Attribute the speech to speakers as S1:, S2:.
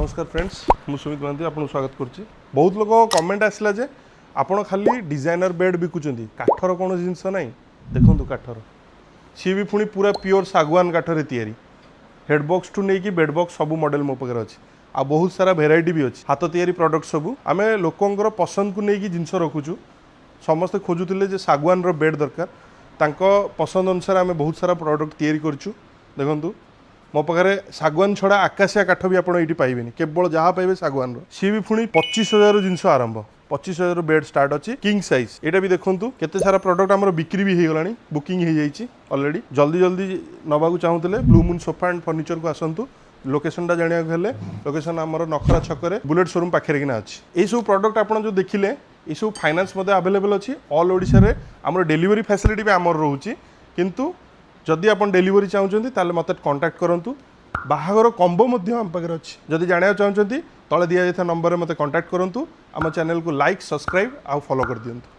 S1: नमस्कार फ्रेंड्स मु सुमित महांती आपको स्वागत करुच्ची। बहुत लोग कमेंट आसला जे आपण खाली डिजाइनर बेड बिकुचंती काठर कौन जिनस ना देखो काठर सी भी पुणी पूरा प्योर सागवान काठर तैयारी हेडबॉक्स टू नहीं बेड बॉक्स सब मॉडल मो पाखे अच्छी आ बहुत सारा भेराइटी भी अच्छी हाथ तैयारी प्रोडक्ट सब आम लोकंर पसंद को लेकिन जिनस रखुचु समस्ते खोजुले जे सागवान रो बेड दरकार तांको पसंद अनुसार आम बहुत सारा प्रोडक्ट तैयारी करचु। देखंतु मो पाखे सागवान छड़ा आकाशिया काठ भी आपड़ ये पाइबेनि केवल जहाँ पाइबे सागवान सी भी पुणी 25,000 जिनस आरंभ 25,000 बेड स्टार्ट अच्छी किंग साइज यहाँ भी देखूँ केते सारा प्रोडक्ट आम बिक्री भी हो गलानी बुकिंग हो जाइए ऑलरेडी जल्दी जल्दी नवाक चाहूले blue moon sofa and furniture को आसतु लोकेशन जाना लोकेशन आमर नखरा छक बुलेट शोरूम पाखे किना अच्छी यही सब प्रोडक्ट आप जो देखिले ये सब फाइनान्स अवेलेबल अच्छी ऑल ओडिशा रे आमर डिलीवरी फैसिलिटी भी आमर रोचे किंतु जदि आप डेलीवरी चाहते ताले मत कांटेक्ट करूँ बाहागर कम्बो आम पाखे अच्छी जदि जाना चाहते तले दि जाता नंबर में मत कांटेक्ट करूँ आम चैनल को लाइक सब्सक्राइब आ फॉलो कर दियंतु।